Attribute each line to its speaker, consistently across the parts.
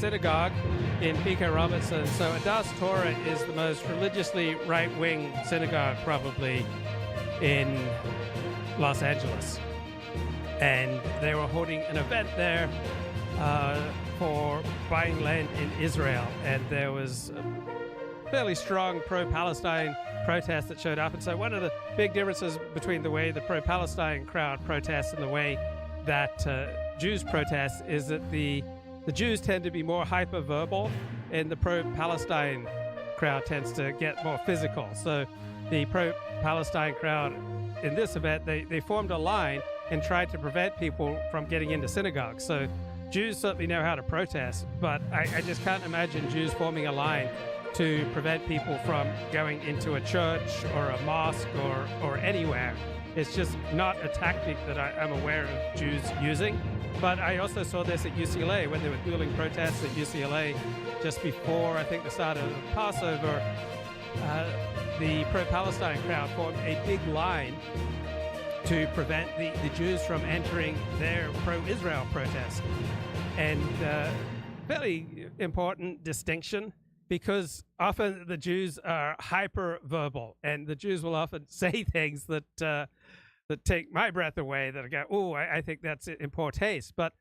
Speaker 1: Synagogue in Pico Robertson. So Adas Torah is the most religiously right-wing synagogue probably in Los Angeles. And they were holding an event there for buying land in Israel. And there was a fairly strong pro-Palestine protest that showed up. And so one of the big differences between the way the pro-Palestine crowd protests and the way that Jews protest is that the Jews tend to be more hyper-verbal, and the pro-Palestine crowd tends to get more physical. So the pro-Palestine crowd in this event, they formed a line and tried to prevent people from getting into synagogues. So Jews certainly know how to protest, but I just can't imagine Jews forming a line to prevent people from going into a church or a mosque or anywhere. It's just not a tactic that I'm aware of Jews using. But I also saw this at UCLA when there were dueling protests at UCLA just before, I think, the start of Passover. The pro-Palestine crowd formed a big line to prevent the Jews from entering their pro-Israel protest. And fairly important distinction, because often the Jews are hyper-verbal, and the Jews will often say things that take my breath away, that I go, oh, I think that's in poor taste. But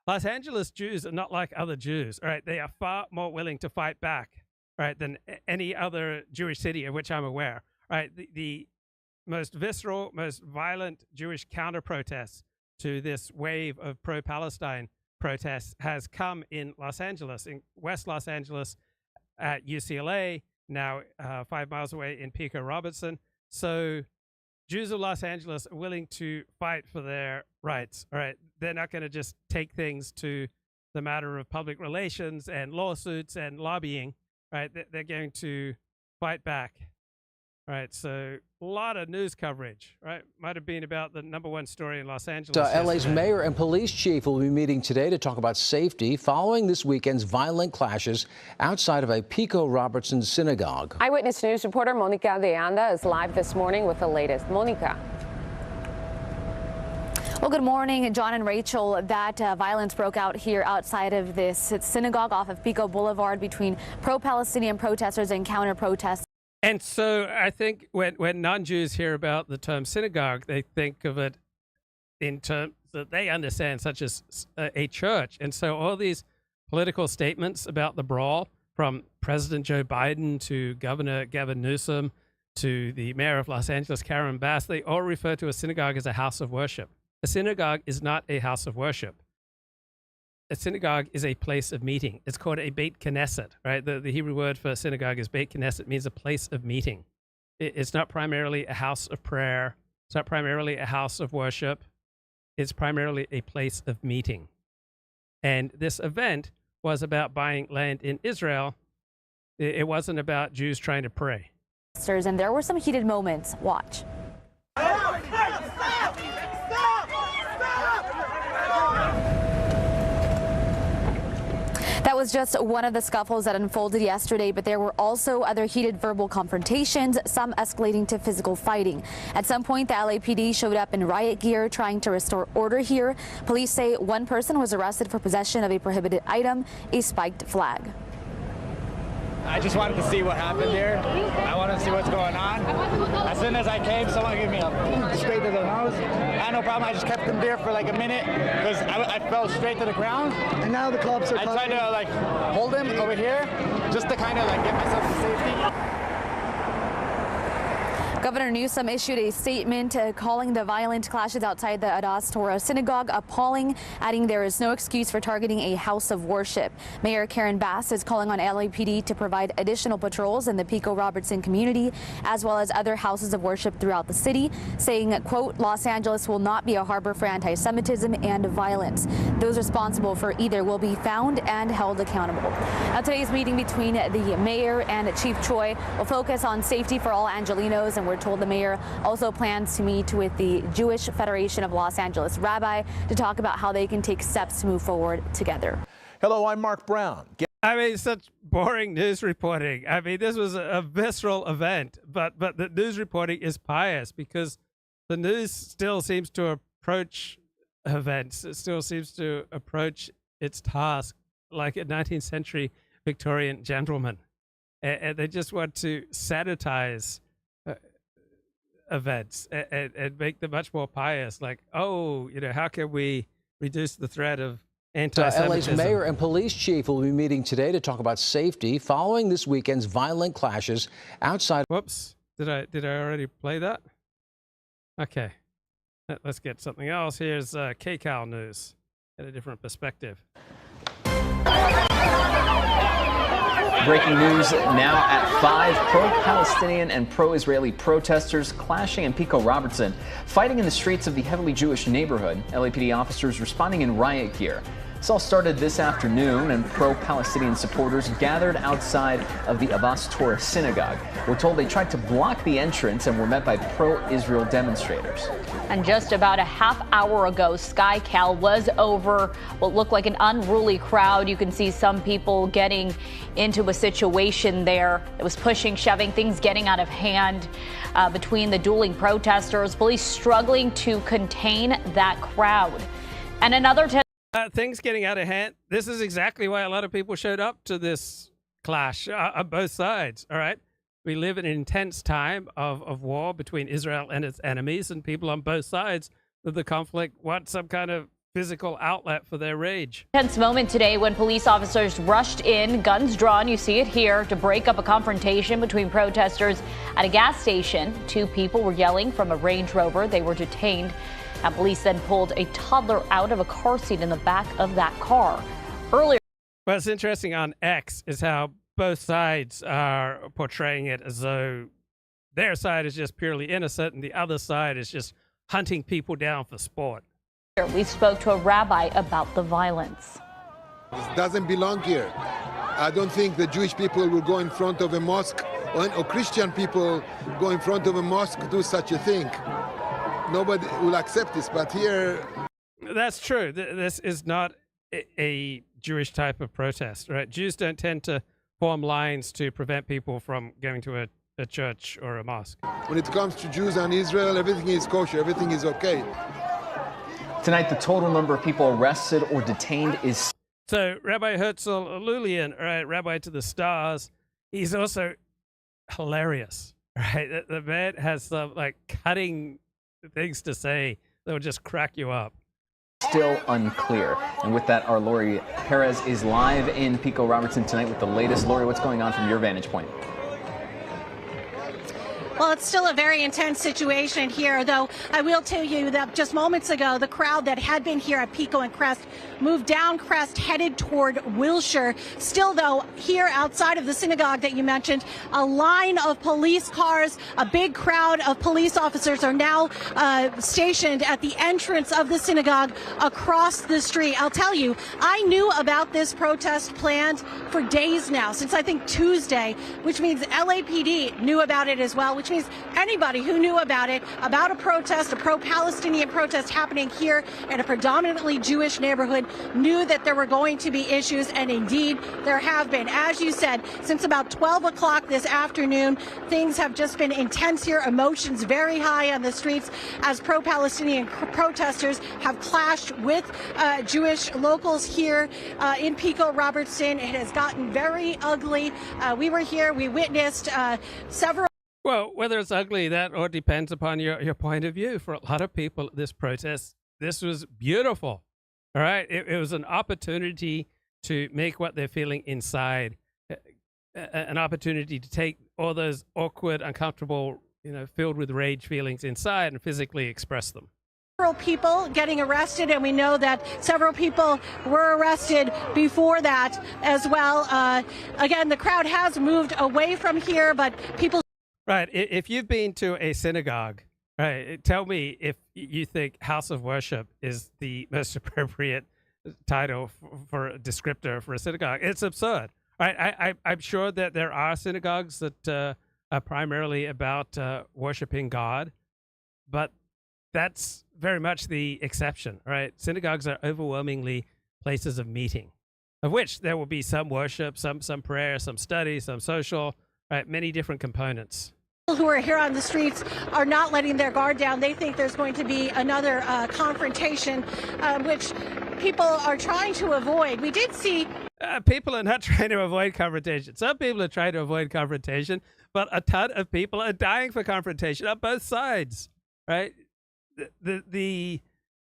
Speaker 1: Los Angeles Jews are not like other Jews, all right? They are far more willing to fight back, right, than any other Jewish city of which I'm aware, right? The most visceral, most violent Jewish counter-protests to this wave of pro-Palestine protests has come in Los Angeles, in West Los Angeles, at UCLA, now 5 miles away in Pico Robertson. So Jews of Los Angeles are willing to fight for their rights. All right, they're not going to just take things to the matter of public relations and lawsuits and lobbying. Right, they're going to fight back. All right, so a lot of news coverage, right? Might have been about the #1 story in Los Angeles.
Speaker 2: LA's mayor and police chief will be meeting today to talk about safety following this weekend's violent clashes outside of a Pico Robertson synagogue.
Speaker 3: Eyewitness News reporter Monica de Anda is live this morning with the latest. Monica.
Speaker 4: Well, good morning, John and Rachel. That violence broke out here outside of this synagogue off of Pico Boulevard between pro-Palestinian protesters and counter-protesters.
Speaker 1: And so I think when non-Jews hear about the term synagogue, they think of it in terms that they understand, such as a church. And so all these political statements about the Brawl, from President Joe Biden to Governor Gavin Newsom to the mayor of Los Angeles, Karen Bass, they all refer to a synagogue as a house of worship. A synagogue is not a house of worship. A synagogue is a place of meeting. It's called a Beit Knesset, right? The Hebrew word for synagogue is Beit Knesset, means a place of meeting. It's not primarily a house of prayer. It's not primarily a house of worship. It's primarily a place of meeting. And this event was about buying land in Israel. It wasn't about Jews trying to pray.
Speaker 4: And there were some heated moments. Watch. That was just one of the scuffles that unfolded yesterday, but there were also other heated verbal confrontations, some escalating to physical fighting. At some point, the LAPD showed up in riot gear trying to restore order here. Police say one person was arrested for possession of a prohibited item, a spiked flag.
Speaker 5: I just wanted to see what happened there. I wanted to see what's going on. As soon as I came, someone gave me a straight to the nose. I had no problem. I just kept him there for like a minute because I fell straight to the ground.
Speaker 6: And now the cops are
Speaker 5: I tried to like hold him over here just to kind of like get myself to safety.
Speaker 4: Governor Newsom issued a statement calling the violent clashes outside the Adas Torah synagogue appalling, adding there is no excuse for targeting a house of worship. Mayor Karen Bass is calling on LAPD to provide additional patrols in the Pico Robertson community, as well as other houses of worship throughout the city, saying, quote, Los Angeles will not be a harbor for anti-Semitism and violence. Those responsible for either will be found and held accountable. Now, today's meeting between the mayor and Chief Choi will focus on safety for all Angelenos, and we're told the mayor also plans to meet with the Jewish Federation of Los Angeles rabbi to talk about how they can take steps to move forward together.
Speaker 7: Hello, I'm Mark Brown.
Speaker 1: I mean, such boring news reporting. I mean, this was a visceral event, but the news reporting is pious because the news still seems to approach events. It still seems to approach its task like a 19th century Victorian gentleman. And they just want to sanitize events and make them much more pious. Like, oh, how can we reduce the threat of anti-Semitism?
Speaker 2: LA's mayor and police chief will be meeting today to talk about safety following this weekend's violent clashes outside.
Speaker 1: Whoops. Did I already play that? Okay. Let's get something else. Here's KCAL news at a different perspective.
Speaker 6: Breaking news now at 5. Pro-Palestinian and pro-Israeli protesters clashing in Pico Robertson, fighting in the streets of the heavily Jewish neighborhood. LAPD officers responding in riot gear. This all started this afternoon, and pro-Palestinian supporters gathered outside of the Torah Synagogue. We're told they tried to block the entrance and were met by pro-Israel demonstrators.
Speaker 8: And just about a half hour ago, SkyCal was over what looked like an unruly crowd. You can see some people getting into a situation there that was pushing, shoving, things getting out of hand between the dueling protesters. Police struggling to contain that crowd. And another
Speaker 1: things getting out of hand. This is exactly why a lot of people showed up to this clash on both sides. All right. We live in an intense time of war between Israel and its enemies, and people on both sides of the conflict want some kind of physical outlet for their rage.
Speaker 8: Tense moment today when police officers rushed in, guns drawn, you see it here, to break up a confrontation between protesters at a gas station. 2 people were yelling from a Range Rover. They were detained. And police then pulled a toddler out of a car seat in the back of that car. Earlier.
Speaker 1: What's interesting on X is how both sides are portraying it as though their side is just purely innocent and the other side is just hunting people down for sport.
Speaker 8: We spoke to a rabbi about the violence.
Speaker 9: This doesn't belong here. I don't think the Jewish people will go in front of a mosque or Christian people go in front of a mosque to do such a thing. Nobody will accept this, but here...
Speaker 1: That's true. This is not a Jewish type of protest, right? Jews don't tend to form lines to prevent people from going to a church or a mosque.
Speaker 9: When it comes to Jews and Israel, everything is kosher, everything is okay.
Speaker 6: Tonight, the total number of people arrested or detained is...
Speaker 1: So Rabbi Herzl Lulian, right, Rabbi to the stars, he's also hilarious, right? The man has some cutting things to say that will just crack you up.
Speaker 6: Still unclear. And with that, our Lori Perez is live in Pico Robertson tonight with the latest. Lori, what's going on from your vantage point?
Speaker 10: Well, it's still a very intense situation here, though I will tell you that just moments ago, the crowd that had been here at Pico and Crest moved down Crest, headed toward Wilshire. Still, though, here outside of the synagogue that you mentioned, a line of police cars, a big crowd of police officers are now stationed at the entrance of the synagogue across the street. I'll tell you, I knew about this protest planned for days now, since I think Tuesday, which means LAPD knew about it as well, which means anybody who knew about it, about a protest, a pro-Palestinian protest happening here in a predominantly Jewish neighborhood, knew that there were going to be issues, and indeed there have been. As you said, since about 12 o'clock this afternoon, things have just been intense here, emotions very high on the streets as pro-Palestinian protesters have clashed with Jewish locals here in Pico Robertson. It has gotten very ugly. We were here, we witnessed several...
Speaker 1: Well, whether it's ugly, that all depends upon your point of view. For a lot of people at this protest, this was beautiful. All right. It was an opportunity to make what they're feeling inside, an opportunity to take all those awkward, uncomfortable, filled with rage feelings inside and physically express them.
Speaker 10: Several people getting arrested, and we know that several people were arrested before that as well. Again, the crowd has moved away from here, but people...
Speaker 1: Right. If you've been to a synagogue, right, tell me if you think house of worship is the most appropriate title for a descriptor for a synagogue. It's absurd. Right? I'm sure that there are synagogues that are primarily about worshiping God, but that's very much the exception. Right? Synagogues are overwhelmingly places of meeting, of which there will be some worship, some prayer, some study, some social. Right, many different components.
Speaker 10: People who are here on the streets are not letting their guard down. They think there's going to be another confrontation, which people are trying to avoid. We did see...
Speaker 1: People are not trying to avoid confrontation. Some people are trying to avoid confrontation, but a ton of people are dying for confrontation on both sides, right? The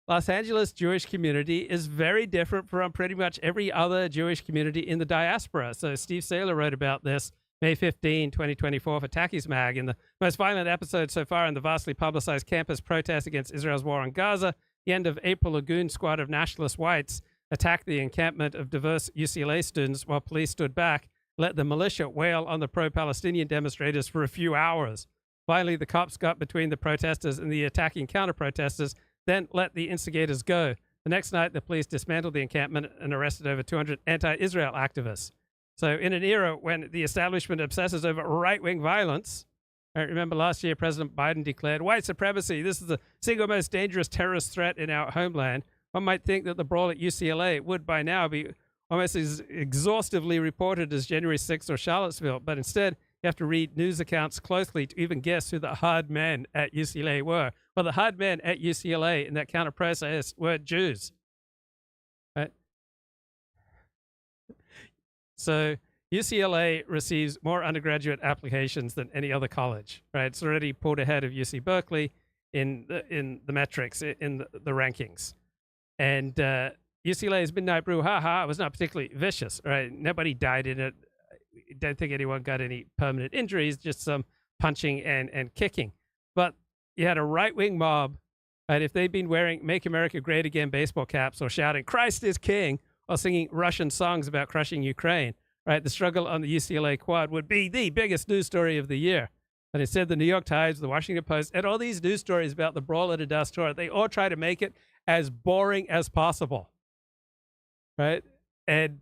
Speaker 1: Los Angeles Jewish community is very different from pretty much every other Jewish community in the diaspora. So Steve Saylor wrote about this May 15, 2024 for Takis Mag. In the most violent episode so far in the vastly publicized campus protest against Israel's war on Gaza, the end of April, a goon squad of nationalist whites attacked the encampment of diverse UCLA students while police stood back, let the militia wail on the pro-Palestinian demonstrators for a few hours. Finally, the cops got between the protesters and the attacking counter-protesters, then let the instigators go. The next night, the police dismantled the encampment and arrested over 200 anti-Israel activists. So in an era when the establishment obsesses over right-wing violence, I remember last year President Biden declared white supremacy. This is the single most dangerous terrorist threat in our homeland. One might think that the brawl at UCLA would by now be almost as exhaustively reported as January 6th or Charlottesville, but instead you have to read news accounts closely to even guess who the hard men at UCLA were. Well, the hard men at UCLA in that counter-protest were Jews. Right? So UCLA receives more undergraduate applications than any other college. Right? It's already pulled ahead of UC Berkeley in the metrics, in the rankings. And UCLA's Midnight Brouhaha was not particularly vicious. Right? Nobody died in it. I don't think anyone got any permanent injuries, just some punching and kicking. But you had a right-wing mob, right? If they'd been wearing Make America Great Again baseball caps or shouting, Christ is King, or singing Russian songs about crushing Ukraine, right? The struggle on the UCLA quad would be the biggest news story of the year. And instead, the New York Times, the Washington Post, and all these news stories about the brawl at Adas Torah, they all try to make it as boring as possible, right? And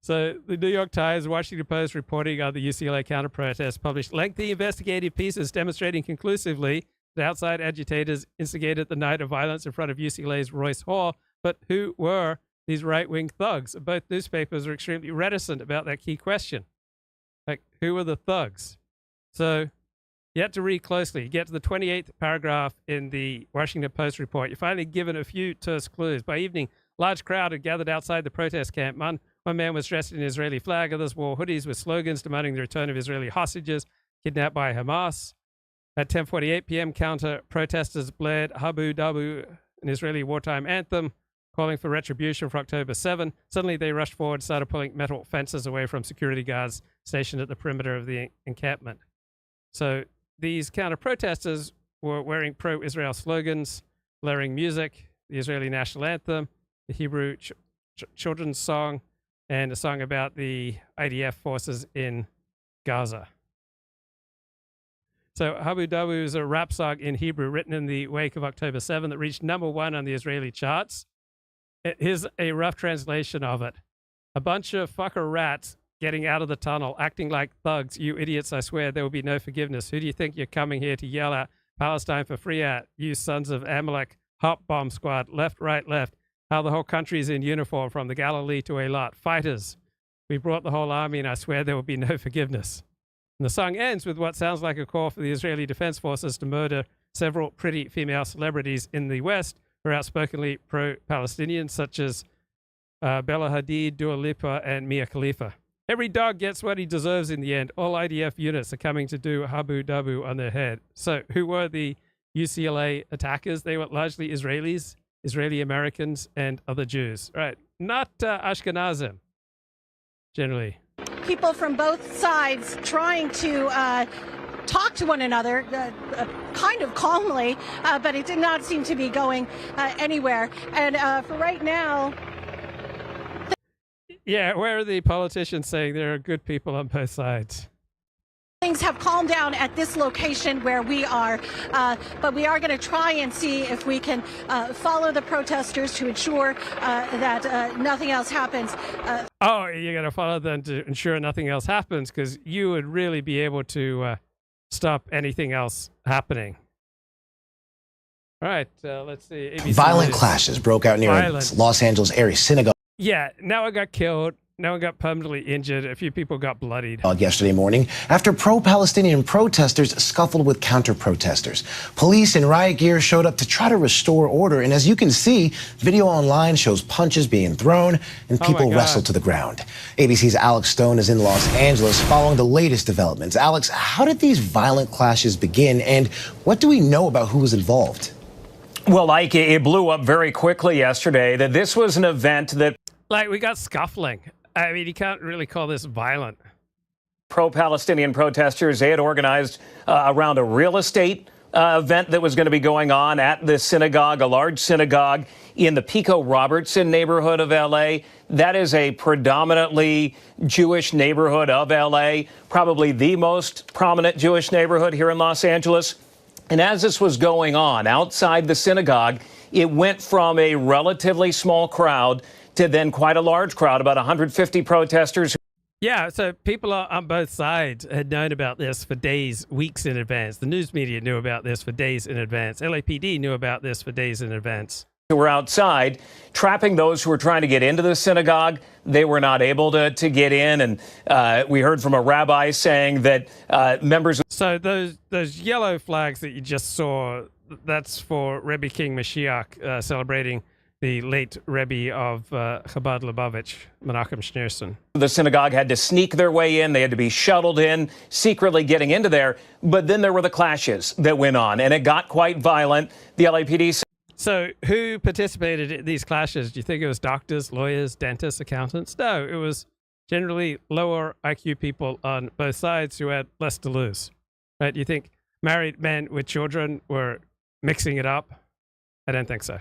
Speaker 1: so the New York Times, Washington Post reporting on the UCLA counter-protest published lengthy investigative pieces demonstrating conclusively that outside agitators instigated the night of violence in front of UCLA's Royce Hall. But who were these right-wing thugs? Both newspapers are extremely reticent about that key question. Like, who were the thugs? So you have to read closely. You get to the 28th paragraph in the Washington Post report. You're finally given a few terse clues. By evening, large crowd had gathered outside the protest camp. One man was dressed in an Israeli flag. Others wore hoodies with slogans demanding the return of Israeli hostages kidnapped by Hamas. At 10:48 p.m., counter-protesters blared Habu Dabu, an Israeli wartime anthem, calling for retribution for October 7. Suddenly, they rushed forward and started pulling metal fences away from security guards stationed at the perimeter of the encampment. So these counter-protesters were wearing pro-Israel slogans, blaring music, the Israeli national anthem, the Hebrew children's song, and a song about the IDF forces in Gaza. So Habu Dabu is a rap song in Hebrew written in the wake of October 7 that reached #1 on the Israeli charts. Here's a rough translation of it. A bunch of fucker rats getting out of the tunnel, acting like thugs. You idiots, I swear there will be no forgiveness. Who do you think you're coming here to yell at? Palestine for free at? You sons of Amalek, hop bomb squad, left, right, left. How the whole country's in uniform from the Galilee to Eilat. Fighters. We brought the whole army and I swear there will be no forgiveness. And the song ends with what sounds like a call for the Israeli Defense Forces to murder several pretty female celebrities in the West who are outspokenly pro-Palestinian, such as Bella Hadid, Dua Lipa, and Mia Khalifa. Every dog gets what he deserves in the end. All IDF units are coming to do Habu Dabu on their head. So who were the UCLA attackers? They were largely Israelis, Israeli Americans, and other Jews. Right? Not Ashkenazim, generally.
Speaker 10: People from both sides trying to talk to one another kind of calmly, but it did not seem to be going anywhere. And for right now...
Speaker 1: Yeah, where are the politicians saying there are good people on both sides?
Speaker 10: Things have calmed down at this location where we are, but we are going to try and see if we can follow the protesters to ensure that nothing else happens.
Speaker 1: Oh, you're going to follow them to ensure nothing else happens, because you would really be able to stop anything else happening. All right, let's see. ABC
Speaker 11: Violent
Speaker 1: News.
Speaker 11: clashes broke out near Los Angeles area synagogue.
Speaker 1: Yeah, Noah got killed. No one got permanently injured. A few people got bloodied.
Speaker 11: Yesterday morning, after pro-Palestinian protesters scuffled with counter-protesters. Police in riot gear showed up to try to restore order, and as you can see, video online shows punches being thrown and people wrestled to the ground. ABC's Alex Stone is in Los Angeles following the latest developments. Alex, how did these violent clashes begin, and what do we know about who was involved?
Speaker 12: Well, Ike, it blew up very quickly yesterday that this was an event that...
Speaker 1: Like, we got scuffling. I mean, you can't really call this violent.
Speaker 12: Pro-Palestinian protesters, they had organized around a real estate event that was going to be going on at the synagogue, a large synagogue in the Pico Robertson neighborhood of L.A. That is a predominantly Jewish neighborhood of L.A., probably the most prominent Jewish neighborhood here in Los Angeles. And as this was going on outside the synagogue, it went from a relatively small crowd to then quite a large crowd, about 150 protesters.
Speaker 1: Yeah, so people on both sides had known about this for days, weeks in advance. The news media knew about this for days in advance. LAPD knew about this for days in advance.
Speaker 12: Who were outside trapping those who were trying to get into the synagogue. They were not able to get in. And we heard from a rabbi saying that members...
Speaker 1: So those yellow flags that you just saw, that's for Rebbe King Mashiach celebrating the late Rebbe of Chabad Lubavitch, Menachem Schneerson.
Speaker 12: The synagogue had to sneak their way in. They had to be shuttled in, secretly getting into there. But then there were the clashes that went on, and it got quite violent. The LAPD...
Speaker 1: So who participated in these clashes? Do you think it was doctors, lawyers, dentists, accountants? No, it was generally lower IQ people on both sides who had less to lose. Right? Do you think married men with children were mixing it up? I don't think so.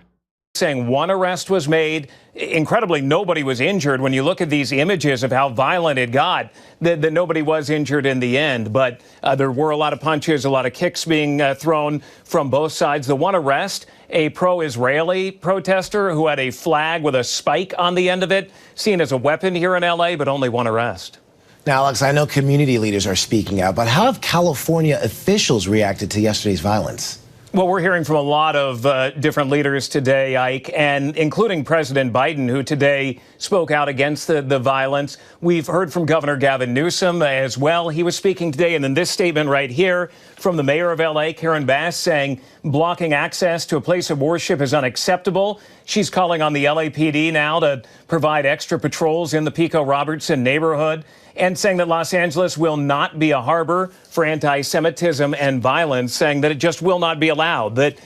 Speaker 12: Saying one arrest was made. Incredibly, nobody was injured. When you look at these images of how violent it got, that nobody was injured in the end. But there were a lot of punches, a lot of kicks being thrown from both sides. The one arrest, a pro-Israeli protester who had a flag with a spike on the end of it, seen as a weapon here in L.A., but only one arrest.
Speaker 11: Now, Alex, I know community leaders are speaking out, but how have California officials reacted to yesterday's violence?
Speaker 12: Well, we're hearing from a lot of different leaders today, Ike, and including President Biden, who today spoke out against the violence. We've heard from Governor Gavin Newsom as well. He was speaking today, and then this statement right here from the mayor of L.A., Karen Bass, saying blocking access to a place of worship is unacceptable. She's calling on the LAPD now to provide extra patrols in the Pico Robertson neighborhood, and saying that Los Angeles will not be a harbor for anti-Semitism and violence, saying that it just will not be allowed, that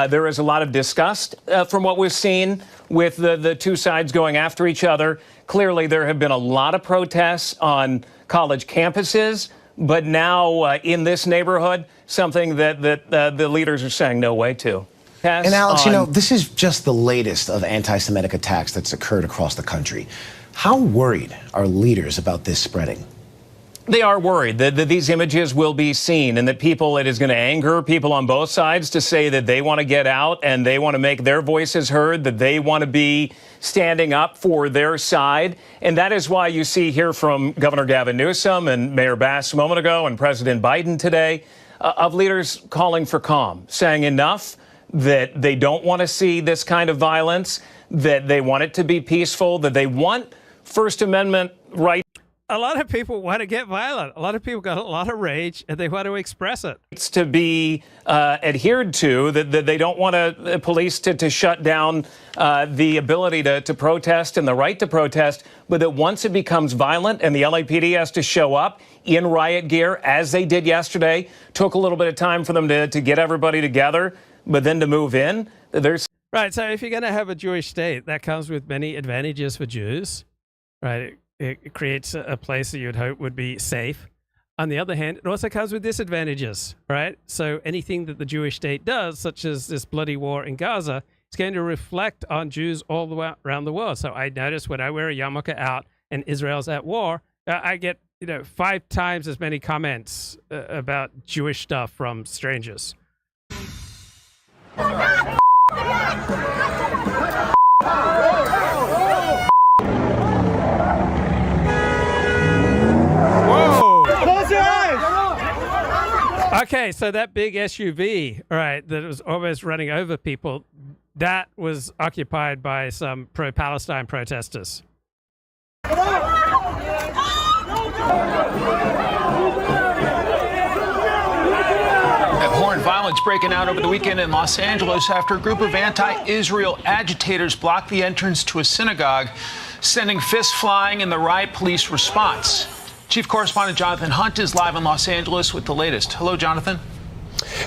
Speaker 12: there is a lot of disgust from what we've seen with the two sides going after each other. Clearly, there have been a lot of protests on college campuses, but now in this neighborhood, something that the leaders are saying no way to.
Speaker 11: And Alex, you know, this is just the latest of anti-Semitic attacks that's occurred across the country. How worried are leaders about this spreading?
Speaker 12: They are worried that these images will be seen and that it is going to anger people on both sides to say that they want to get out and they want to make their voices heard, that they want to be standing up for their side. And that is why you see here from Governor Gavin Newsom and Mayor Bass a moment ago and President Biden today of leaders calling for calm, saying enough, that they don't want to see this kind of violence, that they want it to be peaceful, that they want First Amendment rights.
Speaker 1: A lot of people want to get violent. A lot of people got a lot of rage, and they want to express it.
Speaker 12: It's to be adhered to, that they don't want police to shut down the ability to protest and the right to protest, but that once it becomes violent and the LAPD has to show up in riot gear, as they did yesterday, took a little bit of time for them to get everybody together, but then to move in, there's...
Speaker 1: Right, so if you're going to have a Jewish state, that comes with many advantages for Jews, right? It creates a place that you would hope would be safe. On the other hand, it also comes with disadvantages, right? So anything that the Jewish state does, such as this bloody war in Gaza, is going to reflect on Jews all the way around the world. So I notice when I wear a yarmulke out and Israel's at war, I get 5 times as many comments about Jewish stuff from strangers. Okay, so that big SUV, right, that was almost running over people, that was occupied by some pro-Palestine protesters.
Speaker 13: Abhorrent violence breaking out over the weekend in Los Angeles after a group of anti-Israel agitators blocked the entrance to a synagogue, sending fists flying in the riot police response. Chief Correspondent Jonathan Hunt is live in Los Angeles with the latest. Hello, Jonathan.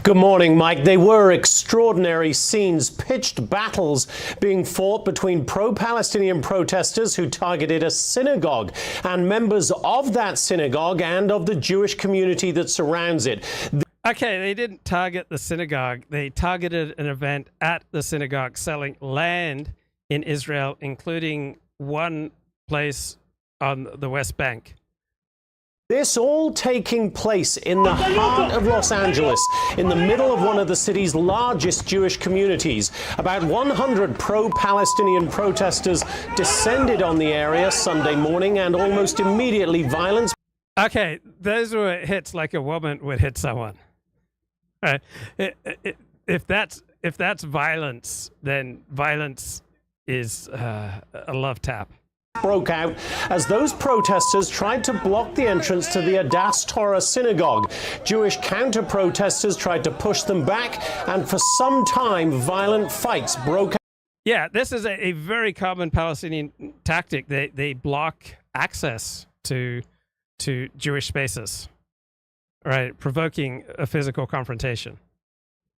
Speaker 14: Good morning, Mike. They were extraordinary scenes, pitched battles being fought between pro-Palestinian protesters who targeted a synagogue and members of that synagogue and of the Jewish community that surrounds it.
Speaker 1: Okay, they didn't target the synagogue. They targeted an event at the synagogue selling land in Israel, including one place on the West Bank.
Speaker 14: This all taking place in the heart of Los Angeles, in the middle of one of the city's largest Jewish communities. About 100 pro-Palestinian protesters descended on the area Sunday morning, and almost immediately violence.
Speaker 1: Okay, those were hits like a woman would hit someone. Right? If that's violence, then violence is a love tap.
Speaker 14: Broke out as those protesters tried to block the entrance to the Torah synagogue. Jewish counter-protesters tried to push them back, and for some time, violent fights broke out.
Speaker 1: Yeah, this is a very common Palestinian tactic. They block access to Jewish spaces, right, provoking a physical confrontation.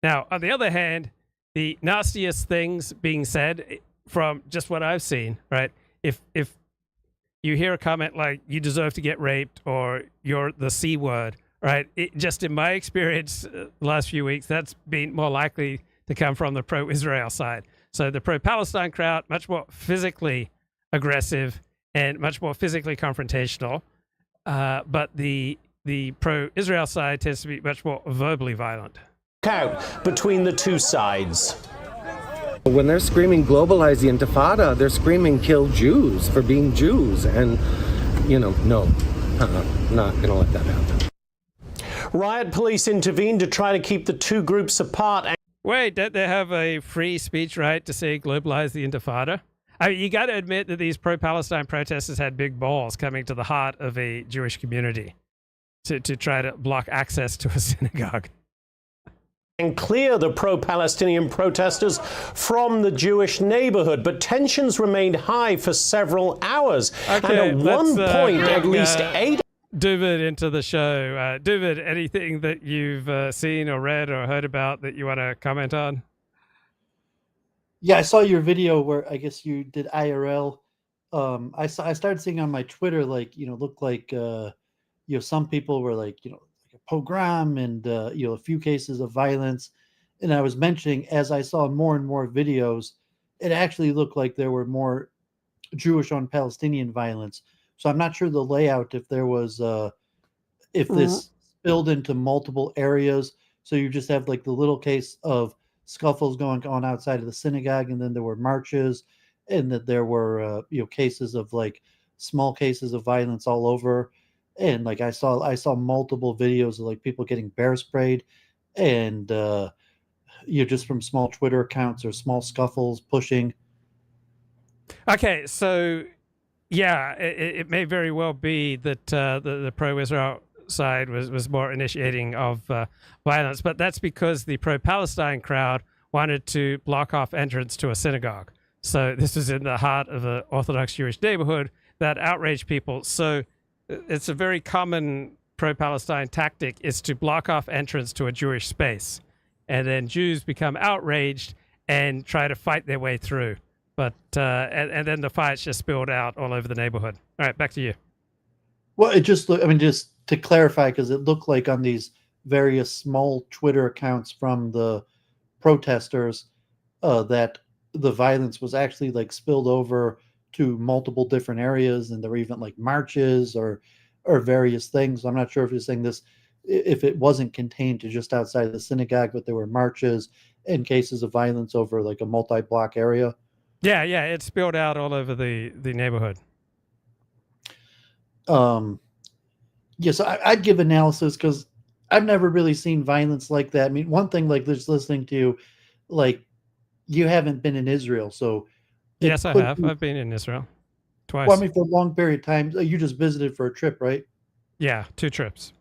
Speaker 1: Now, on the other hand, the nastiest things being said from just what I've seen, right? If you hear a comment like "you deserve to get raped" or "you're the C word," right? Just in my experience, the last few weeks, that's been more likely to come from the pro-Israel side. So the pro-Palestine crowd, much more physically aggressive and much more physically confrontational, but the pro-Israel side tends to be much more verbally violent.
Speaker 14: Out between the two sides.
Speaker 15: When they're screaming globalize the Intifada, they're screaming kill Jews for being Jews. And, no, not going to let that happen.
Speaker 14: Riot police intervened to try to keep the two groups apart.
Speaker 1: Wait, don't they have a free speech right to say globalize the Intifada? I mean, you got to admit that these pro-Palestine protesters had big balls coming to the heart of a Jewish community to try to block access to a synagogue.
Speaker 14: And clear the pro-Palestinian protesters from the Jewish neighborhood, but tensions remained high for several hours.
Speaker 1: Okay,
Speaker 14: and at one point, at least 8...
Speaker 1: Dooovid into the show. Dooovid, anything that you've seen or read or heard about that you want to comment on?
Speaker 16: Yeah, I saw your video where I guess you did IRL. I started seeing on my Twitter, looked like, some people were like, pogrom and a few cases of violence, and I was mentioning as I saw more and more videos, it actually looked like there were more Jewish on Palestinian violence. So I'm not sure the layout, if there was if this spilled into multiple areas, so you just have like the little case of scuffles going on outside of the synagogue, and then there were marches, and that there were cases of like small cases of violence all over. And like I saw multiple videos of like people getting bear sprayed, and just from small Twitter accounts or small scuffles pushing.
Speaker 1: Okay, so yeah, it may very well be that the pro-Israel side was more initiating of violence, but that's because the pro-Palestine crowd wanted to block off entrance to a synagogue. So this was in the heart of an Orthodox Jewish neighborhood that outraged people. So it's a very common pro-Palestine tactic, is to block off entrance to a Jewish space. And then Jews become outraged and try to fight their way through. But and then the fights just spilled out all over the neighborhood. All right, back to you.
Speaker 16: Well, it just to clarify, because it looked like on these various small Twitter accounts from the protesters that the violence was actually like spilled over to multiple different areas, and there were even like marches or various things. I'm not sure if you're saying this, if it wasn't contained to just outside the synagogue, but there were marches and cases of violence over like a multi-block area.
Speaker 1: Yeah, it spilled out all over the neighborhood.
Speaker 16: Yes, I'd give analysis because I've never really seen violence like that. I mean, one thing like just listening to, like, you haven't been in Israel, so.
Speaker 1: Yes, I have. I've been in Israel twice.
Speaker 16: Well, I mean, for a long period of time. You just visited for a trip, right?
Speaker 1: Yeah, 2 trips.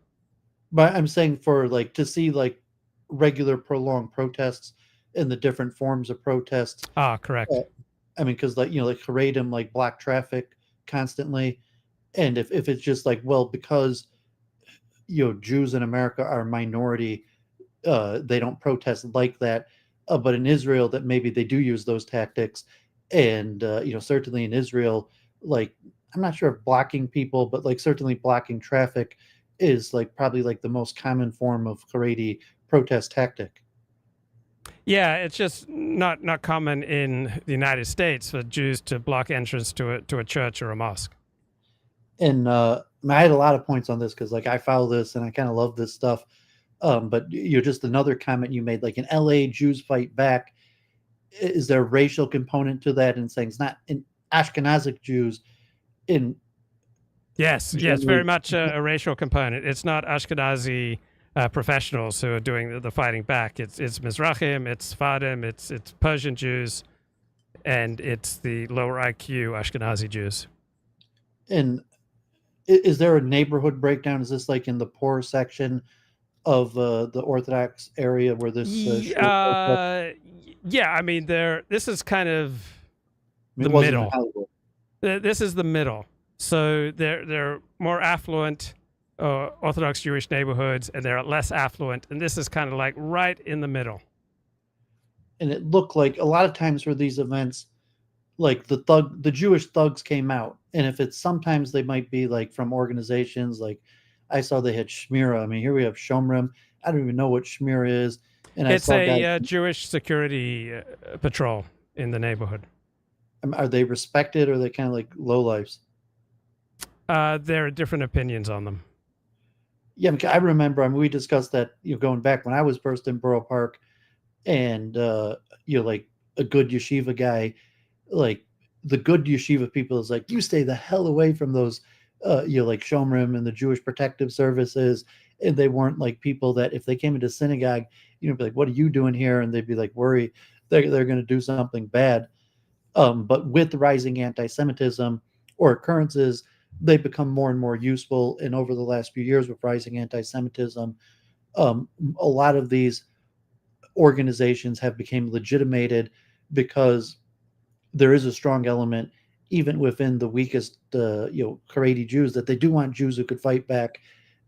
Speaker 16: But I'm saying for like to see like regular prolonged protests and the different forms of protests.
Speaker 1: Ah, correct.
Speaker 16: I mean, because like like Haredim like block traffic constantly, and if it's just like because Jews in America are a minority, they don't protest like that. But in Israel, that maybe they do use those tactics, and certainly in Israel, like I'm not sure if blocking people, but like certainly blocking traffic is like probably like the most common form of Haredi protest tactic.
Speaker 1: Yeah, it's just not common in the United States for Jews to block entrance to a church or a mosque.
Speaker 16: And I had a lot of points on this because like I follow this and I kind of love this stuff. But just another comment you made, like in LA, Jews fight back. Is there a racial component to that? And saying it's not in Ashkenazic Jews in.
Speaker 1: Yes, very much a racial component. It's not Ashkenazi professionals who are doing the fighting back. It's Mizrahim, it's Sephardim, it's Persian Jews, and it's the lower IQ Ashkenazi Jews.
Speaker 16: And is there a neighborhood breakdown? Is this like in the poor section of the Orthodox area where this?
Speaker 1: Yeah, I mean, this is kind of the middle. This is the middle. So they're more affluent Orthodox Jewish neighborhoods, and they're less affluent, and this is kind of like right in the middle.
Speaker 16: And it looked like a lot of times for these events, like the Jewish thugs came out, and if it's sometimes they might be like from organizations, like I saw they had Shmira. I mean, here we have Shomrim. I don't even know what Shmira is. And
Speaker 1: it's a Jewish security patrol in the neighborhood.
Speaker 16: Are they respected, or are they kind of like lowlifes?
Speaker 1: There are different opinions on them.
Speaker 16: Yeah, I remember. I mean, we discussed that going back when I was first in Borough Park, and like a good yeshiva guy, like the good yeshiva people is like, you stay the hell away from those, like Shomrim and the Jewish Protective Services, and they weren't like people that if they came into synagogue, be like, what are you doing here? And they'd be like, worry they're going to do something bad. But with rising anti-Semitism or occurrences, they become more and more useful. And over the last few years with rising anti-Semitism, a lot of these organizations have become legitimated because there is a strong element, even within the weakest, Haredi Jews, that they do want Jews who could fight back.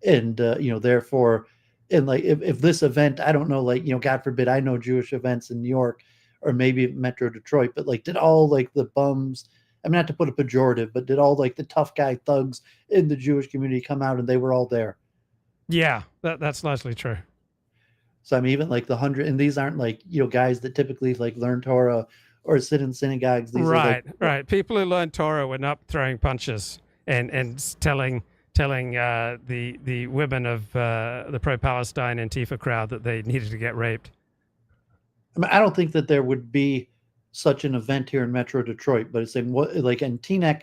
Speaker 16: And, therefore, and like, if this event, I don't know, like, God forbid, I know Jewish events in New York or maybe Metro Detroit, but like, did all like the bums, I mean, not to put a pejorative, but did all like the tough guy thugs in the Jewish community come out and they were all there?
Speaker 1: Yeah, that's largely true.
Speaker 16: So I mean, even like the 100, and these aren't like, guys that typically like learn Torah or sit in synagogues. These
Speaker 1: right,
Speaker 16: are like,
Speaker 1: right. People who learn Torah were not throwing punches and telling the women of the pro-Palestine Antifa crowd that they needed to get raped.
Speaker 16: I mean, I don't think that there would be such an event here in Metro Detroit, but it's saying what, like in Teaneck,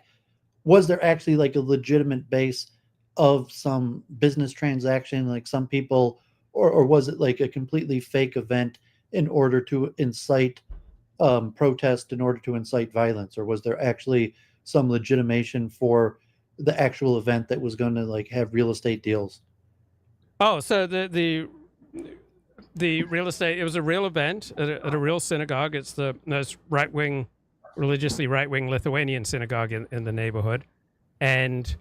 Speaker 16: was there actually like a legitimate base of some business transaction, like some people, or was it like a completely fake event in order to incite protest, in order to incite violence, or was there actually some legitimation for the actual event that was going to like have real estate deals?
Speaker 1: Oh, so the real estate, it was a real event at a real synagogue. It's the most religiously right-wing Lithuanian synagogue in the neighborhood. And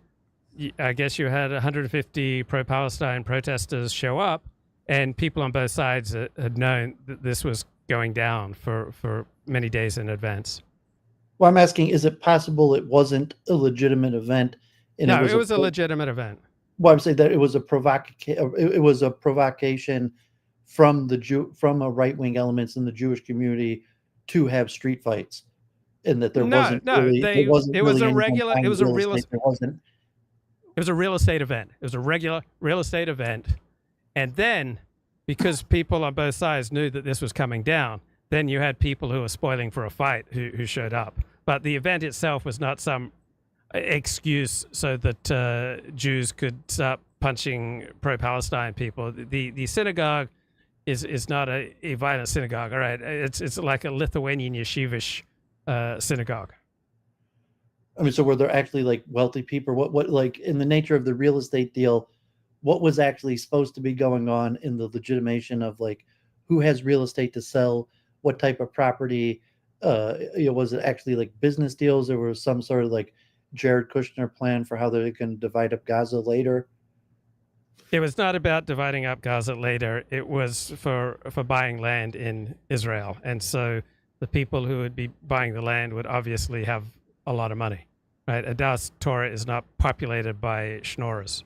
Speaker 1: I guess you had 150 pro-Palestine protesters show up, and people on both sides had known that this was going down for many days in advance.
Speaker 16: Well, I'm asking, is it possible it wasn't a legitimate event? And
Speaker 1: no, it was a legitimate event.
Speaker 16: Well, I'm saying that it was a provocation from a right-wing elements in the Jewish community to have street fights, and that there wasn't really
Speaker 1: it was a real estate event. It was a regular real estate event, and then because people on both sides knew that this was coming down, then you had people who were spoiling for a fight who showed up. But the event itself was not some excuse so that Jews could start punching pro-Palestine people. The synagogue is not a violent synagogue. All right, it's like a Lithuanian yeshivish synagogue.
Speaker 16: I mean, so were there actually like wealthy people? What like in the nature of the real estate deal, what was actually supposed to be going on in the legitimation of like who has real estate to sell, what type of property? Was it actually like business deals, or was some sort of like Jared Kushner plan for how they can divide up Gaza later?
Speaker 1: It was not about dividing up Gaza later. It was for buying land in Israel. And so the people who would be buying the land would obviously have a lot of money, right? Adas Torah is not populated by schnorrers.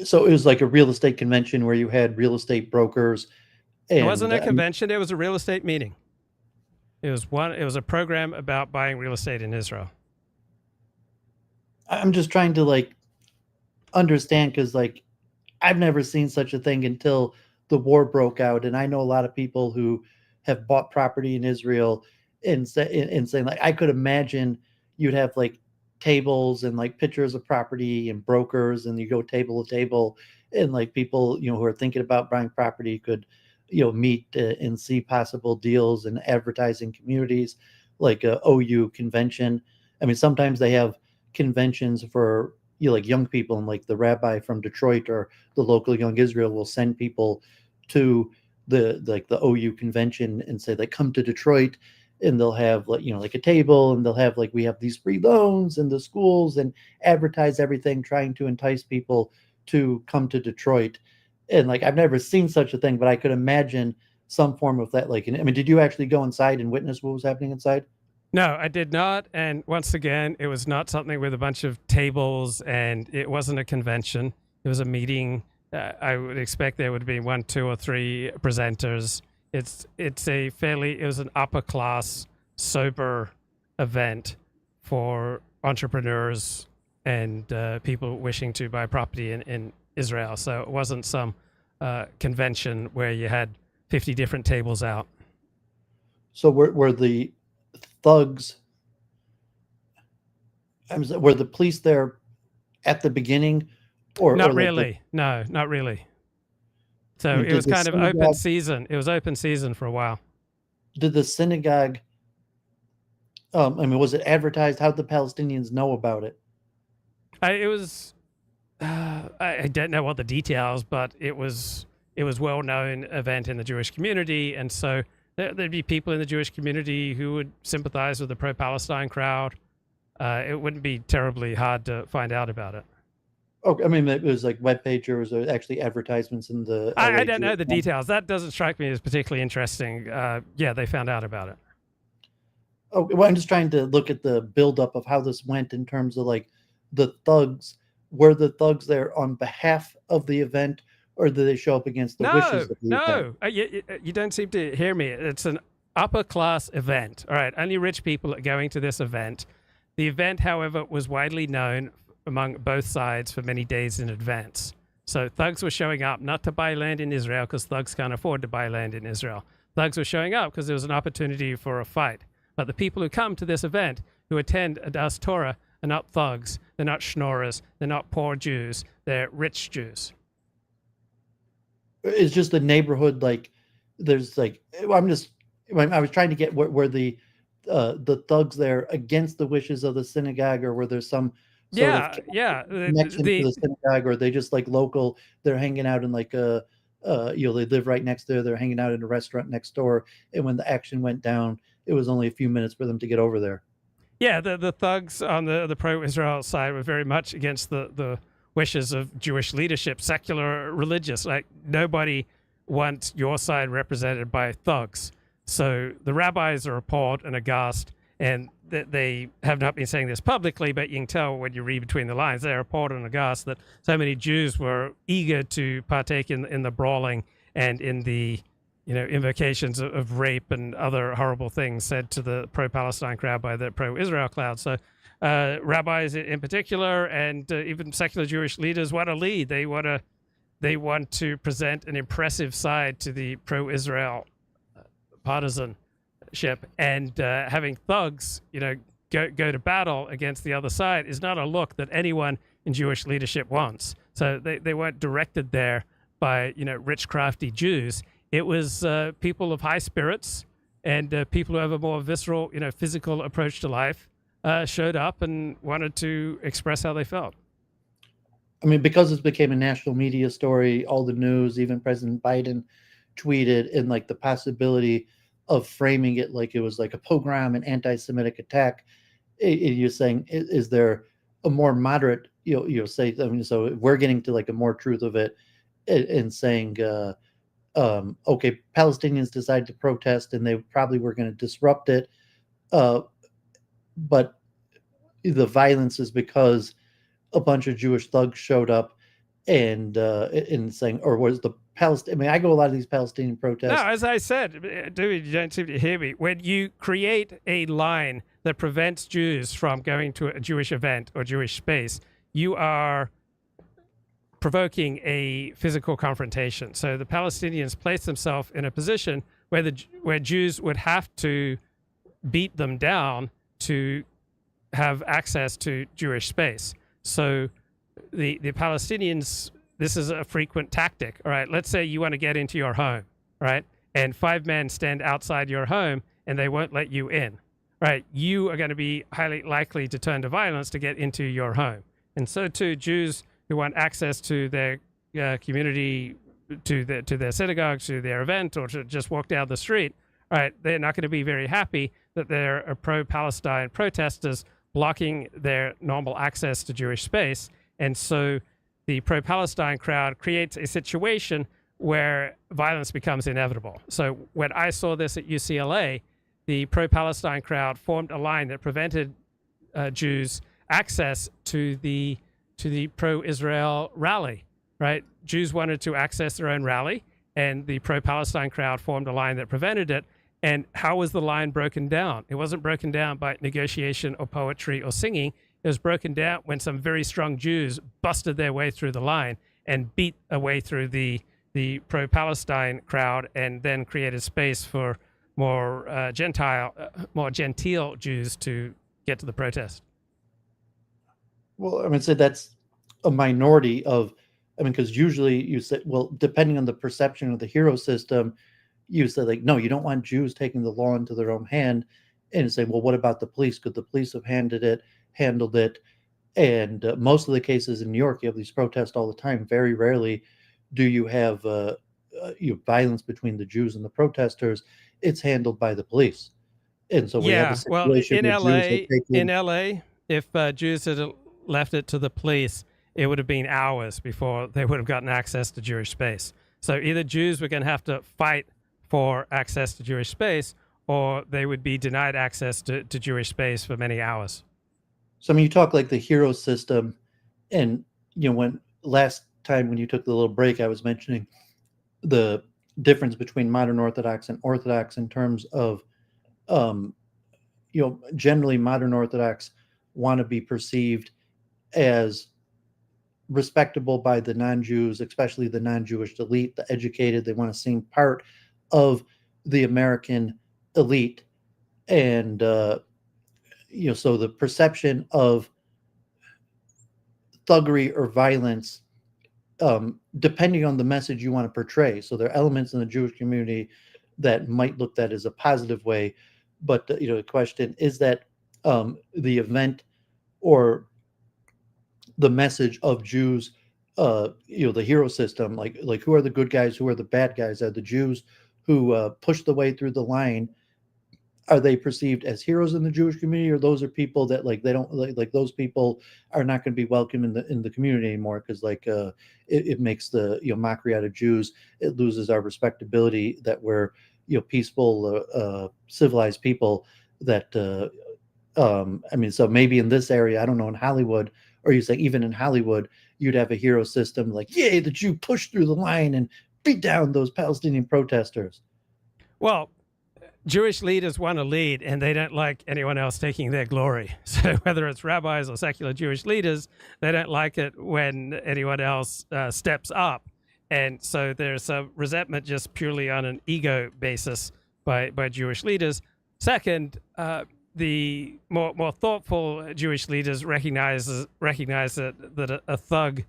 Speaker 16: So it was like a real estate convention where you had real estate brokers. And,
Speaker 1: it wasn't a convention. It was a real estate meeting. It was a program about buying real estate in Israel.
Speaker 16: I'm just trying to like understand, because like I've never seen such a thing until the war broke out, and I know a lot of people who have bought property in Israel and saying like I could imagine you'd have like tables and like pictures of property and brokers, and you go table to table, and like people who are thinking about buying property could meet and see possible deals and advertising communities like a OU convention. I mean, sometimes they have conventions for like young people, and like the rabbi from Detroit or the local Young Israel will send people to the OU convention and say like come to Detroit, and they'll have like a table, and they'll have like we have these free loans in the schools, and advertise everything, trying to entice people to come to Detroit. And like I've never seen such a thing, but I could imagine some form of that. Like, I mean, did you actually go inside and witness what was happening inside?
Speaker 1: No, I did not. And once again, it was not something with a bunch of tables, and it wasn't a convention. It was a meeting. I would expect there would be 1, 2, or 3 presenters. It was an upper class, sober event for entrepreneurs and people wishing to buy property in Israel. So it wasn't some convention where you had 50 different tables out.
Speaker 16: So were the thugs, were the police there at the beginning?
Speaker 1: Not really. No, not really. So it was kind of open season. It was open season for a while.
Speaker 16: Did the synagogue, I mean, was it advertised? How did the Palestinians know about it?
Speaker 1: I don't know what the details, but it was well-known event in the Jewish community, and so there'd be people in the Jewish community who would sympathize with the pro-Palestine crowd. It wouldn't be terribly hard to find out about it.
Speaker 16: Okay, I mean, it was like web page, or was there actually advertisements in the?
Speaker 1: I don't know the details. That doesn't strike me as particularly interesting. Yeah, they found out about it.
Speaker 16: Oh, well, I'm just trying to look at the buildup of how this went in terms of like the thugs. Were the thugs there on behalf of the event, or did they show up against the wishes of the event?
Speaker 1: No, you don't seem to hear me. It's an upper class event. All right, only rich people are going to this event. The event, however, was widely known among both sides for many days in advance. So thugs were showing up not to buy land in Israel, because thugs can't afford to buy land in Israel. Thugs were showing up because there was an opportunity for a fight. But the people who come to this event, who attend Adas Torah, are not thugs. They're not schnorrers. They're not poor Jews. They're rich Jews.
Speaker 16: It's just the neighborhood. Like, there's like, I was trying to get where the thugs there against the wishes of the synagogue, or were there some sort of connection to the synagogue, or are they just like local? They're hanging out in like they live right next there. They're hanging out in a restaurant next door, and when the action went down, it was only a few minutes for them to get over there.
Speaker 1: Yeah, the thugs on the pro-Israel side were very much against the wishes of Jewish leadership, secular, religious. Like, nobody wants your side represented by thugs. So the rabbis are appalled and aghast, and they have not been saying this publicly, but you can tell when you read between the lines, they're appalled and aghast that so many Jews were eager to partake in the brawling and in the invocations of rape and other horrible things said to the pro-Palestine crowd by the pro-Israel crowd. So rabbis in particular, and even secular Jewish leaders, want to lead. They want to present an impressive side to the pro-Israel partisanship, and having thugs, go to battle against the other side is not a look that anyone in Jewish leadership wants. So they weren't directed there by rich, crafty Jews. It was people of high spirits and people who have a more visceral, physical approach to life showed up and wanted to express how they felt.
Speaker 16: I mean, because it became a national media story, all the news, even President Biden tweeted, and like the possibility of framing it like it was like a pogrom, an anti-Semitic attack. You're saying, is there a more moderate, say, I mean, so we're getting to like a more truth of it and saying, okay, Palestinians decided to protest and they probably were going to disrupt it. But the violence is because a bunch of Jewish thugs showed up and saying, or was the Palestine? I mean, I go to a lot of these Palestinian protests.
Speaker 1: No, as I said, Dooovid, you don't seem to hear me. When you create a line that prevents Jews from going to a Jewish event or Jewish space, you are provoking a physical confrontation. So the Palestinians place themselves in a position where Jews would have to beat them down to have access to Jewish space. So the Palestinians, this is a frequent tactic. All right, let's say you want to get into your home, right? And 5 men stand outside your home and they won't let you in, right? You are going to be highly likely to turn to violence to get into your home. And so too, Jews who want access to their community, to their synagogue, to their event, or to just walk down the street, all right, they're not going to be very happy that there are pro-Palestine protesters blocking their normal access to Jewish space. And so the pro-Palestine crowd creates a situation where violence becomes inevitable. So when I saw this at UCLA, the pro-Palestine crowd formed a line that prevented Jews access to the pro-Israel rally, right? Jews wanted to access their own rally, and the pro-Palestine crowd formed a line that prevented it. And how was the line broken down? It wasn't broken down by negotiation or poetry or singing. It was broken down when some very strong Jews busted their way through the line and beat a way through the pro-Palestine crowd, and then created space for more genteel Jews to get to the protest.
Speaker 16: Well, I mean, so that's a minority of, I mean, because usually you say, well, depending on the perception of the hero system, you say like, no, you don't want Jews taking the law into their own hand, and say, well, what about the police? Could the police have handled it? And most of the cases in New York, you have these protests all the time. Very rarely do you have violence between the Jews and the protesters. It's handled by the police. And so we have a situation
Speaker 1: in LA, if Jews had left it to the police, it would have been hours before they would have gotten access to Jewish space. So either Jews were going to have to fight for access to Jewish space, or they would be denied access to Jewish space for many hours.
Speaker 16: So I mean, you talk like the hero system, and when last time when you took the little break, I was mentioning the difference between modern Orthodox and Orthodox in terms of, generally modern Orthodox want to be perceived as respectable by the non-Jews, especially the non-Jewish elite, the educated. They want to seem part of the American elite. And, so the perception of thuggery or violence, depending on the message you want to portray. So there are elements in the Jewish community that might look at as a positive way. But, the question is that the event or the message of Jews, the hero system, like who are the good guys, who are the bad guys? Are the Jews who push the way through the line, are they perceived as heroes in the Jewish community, or those are people that they don't like those people are not going to be welcome in the community anymore because it makes the mockery out of Jews. It loses our respectability that we're peaceful, civilized people. That so maybe in this area, I don't know, in Hollywood, or you say even in Hollywood, you'd have a hero system like, yay, the Jew pushed through the line and beat down those Palestinian protesters.
Speaker 1: Well, Jewish leaders want to lead, and they don't like anyone else taking their glory. So whether it's rabbis or secular Jewish leaders, they don't like it when anyone else steps up. And so there's a resentment just purely on an ego basis by Jewish leaders. Second, the more thoughtful Jewish leaders recognize that a thug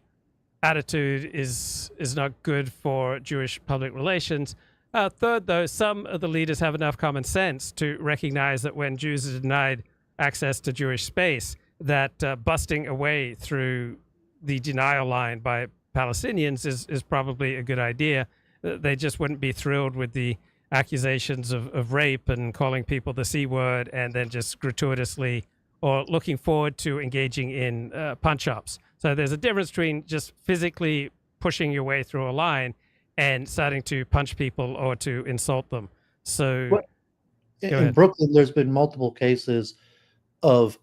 Speaker 1: attitude is not good for Jewish public relations. Third, though, some of the leaders have enough common sense to recognize that when Jews are denied access to Jewish space, that busting away through the denial line by Palestinians is probably a good idea. They just wouldn't be thrilled with the accusations of rape and calling people the C word and then just gratuitously or looking forward to engaging in punch-ups. So there's a difference between just physically pushing your way through a line and starting to punch people or to insult them. So
Speaker 16: in Brooklyn, there's been multiple cases of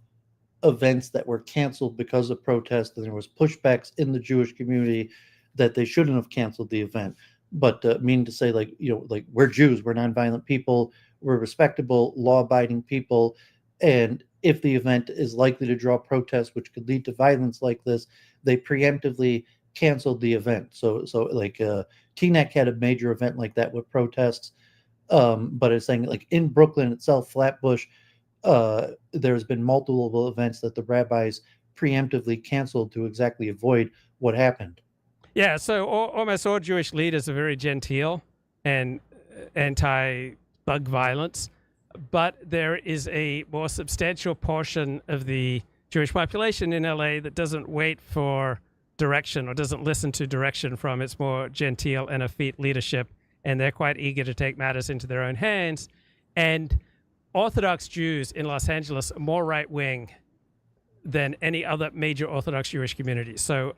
Speaker 16: events that were canceled because of protest, and there was pushbacks in the Jewish community that they shouldn't have canceled the event. But meaning to say, like, we're Jews, we're nonviolent people, we're respectable, law-abiding people, and if the event is likely to draw protests, which could lead to violence like this, they preemptively canceled the event. So TNEC had a major event like that with protests, but it's saying, like, in Brooklyn itself, Flatbush, there's been multiple events that the rabbis preemptively canceled to exactly avoid what happened.
Speaker 1: Yeah, so almost all Jewish leaders are very genteel and anti-thug violence, but there is a more substantial portion of the Jewish population in LA that doesn't wait for direction or doesn't listen to direction from its more genteel and effete leadership, and they're quite eager to take matters into their own hands. And Orthodox Jews in Los Angeles are more right-wing than any other major Orthodox Jewish community. So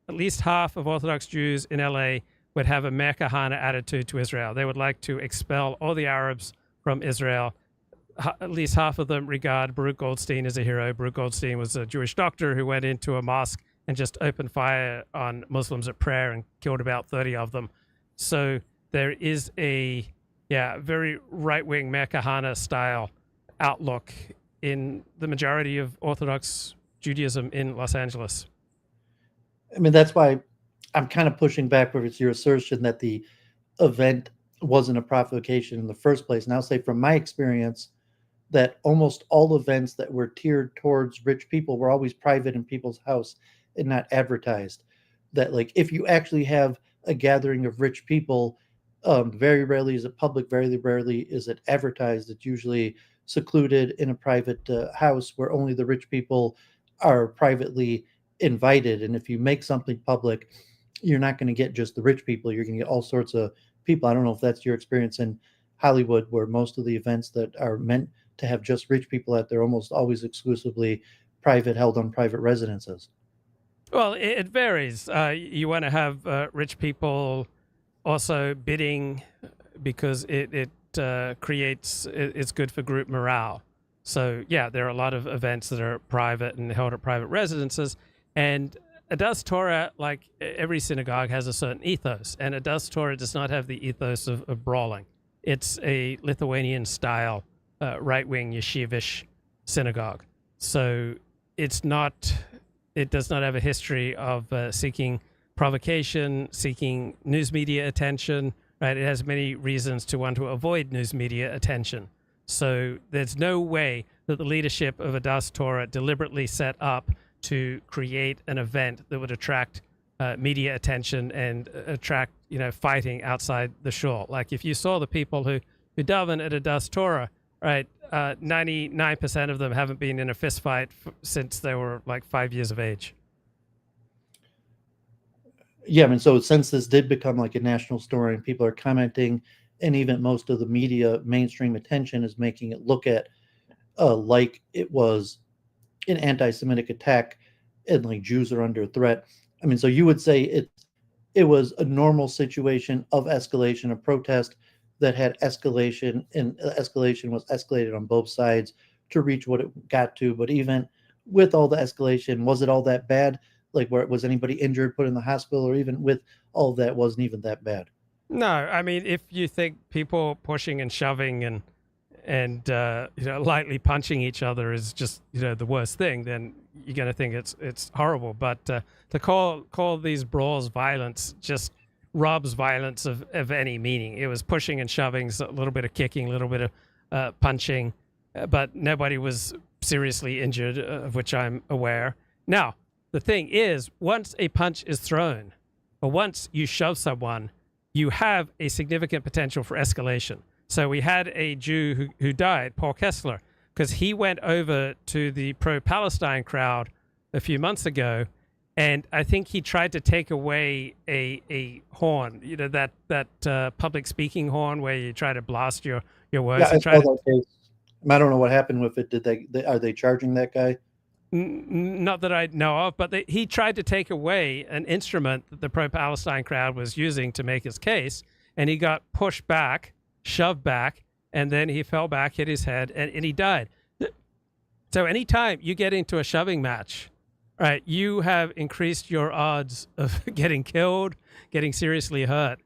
Speaker 1: at least half of Orthodox Jews in LA would have a Mer Kahana attitude to Israel. They would like to expel all the Arabs from Israel. At least half of them regard Baruch Goldstein as a hero. Baruch Goldstein was a Jewish doctor who went into a mosque and just opened fire on Muslims at prayer and killed about 30 of them. So there is a very right-wing Mer Kahana style outlook in the majority of Orthodox Judaism in Los Angeles.
Speaker 16: I mean, that's why I'm kind of pushing back with your assertion that the event wasn't a provocation in the first place. And I'll say from my experience that almost all events that were tiered towards rich people were always private in people's house and not advertised. That, like, if you actually have a gathering of rich people, very rarely is it public, very rarely is it advertised. It's usually secluded in a private house where only the rich people are privately invited. And if you make something public, you're not going to get just the rich people. You're going to get all sorts of people. I don't know if that's your experience in Hollywood, where most of the events that are meant to have just rich people at, they're almost always exclusively private, held on private residences.
Speaker 1: Well, it varies. You want to have rich people also bidding because it creates, it's good for group morale. So yeah, there are a lot of events that are private and held at private residences. And Adas Torah, like every synagogue, has a certain ethos. And Adas Torah does not have the ethos of brawling. It's a Lithuanian-style, right-wing yeshivish synagogue. So it does not have a history of seeking provocation, seeking news media attention, right? It has many reasons to want to avoid news media attention. So there's no way that the leadership of Adas Torah deliberately set up to create an event that would attract media attention and attract, fighting outside the shul. Like if you saw the people who daven at Adas Torah, right, 99% of them haven't been in a fist fight since they were like 5 years of age.
Speaker 16: Yeah, I mean, so since this did become like a national story and people are commenting, and even most of the media mainstream attention is making it look at like it was an anti-Semitic attack and like Jews are under threat. I mean, so you would say it was a normal situation of escalation, of protest that had escalation, and escalation was escalated on both sides to reach what it got to. But even with all the escalation, was it all that bad? Like, was anybody injured, put in the hospital, or even with all of that, wasn't even that bad?
Speaker 1: No, I mean, if you think people pushing and shoving and lightly punching each other is just the worst thing, then you're going to think it's horrible. But to call these brawls violence just robs violence of any meaning. It was pushing and shoving, a little bit of kicking, a little bit of punching, but nobody was seriously injured, of which I'm aware. Now, the thing is, once a punch is thrown, or once you shove someone, you have a significant potential for escalation. So we had a Jew who died, Paul Kessler, because he went over to the pro-Palestine crowd a few months ago, and I think he tried to take away a horn, that public speaking horn where you try to blast your words.
Speaker 16: Yeah, I saw that case. I don't know what happened with it. Are they charging that guy?
Speaker 1: Not that I know of, but he tried to take away an instrument that the pro-Palestine crowd was using to make his case, and he got pushed back, shoved back, and then he fell back, hit his head, and he died. So anytime you get into a shoving match, right, you have increased your odds of getting killed, getting seriously hurt,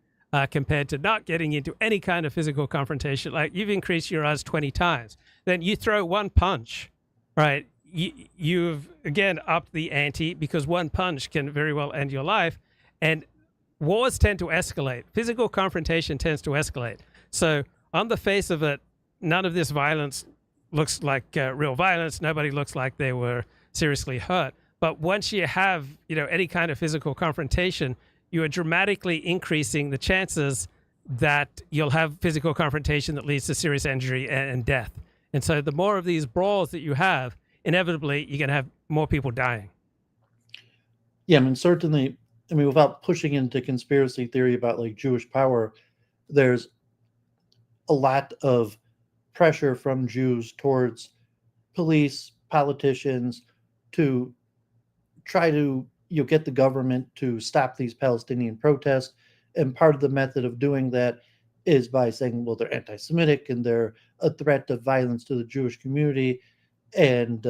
Speaker 1: compared to not getting into any kind of physical confrontation. Like, you've increased your odds 20 times. Then you throw one punch, right? You've, again, upped the ante, because one punch can very well end your life. And wars tend to escalate. Physical confrontation tends to escalate. So on the face of it, none of this violence looks like real violence. Nobody looks like they were seriously hurt. But once you have, any kind of physical confrontation, you are dramatically increasing the chances that you'll have physical confrontation that leads to serious injury and death. And so the more of these brawls that you have, inevitably you're going to have more people dying.
Speaker 16: Yeah, certainly, without pushing into conspiracy theory about like Jewish power, there's a lot of pressure from Jews towards police, politicians to try to get the government to stop these Palestinian protests. And part of the method of doing that is by saying, well, they're anti-Semitic and they're a threat of violence to the Jewish community. And,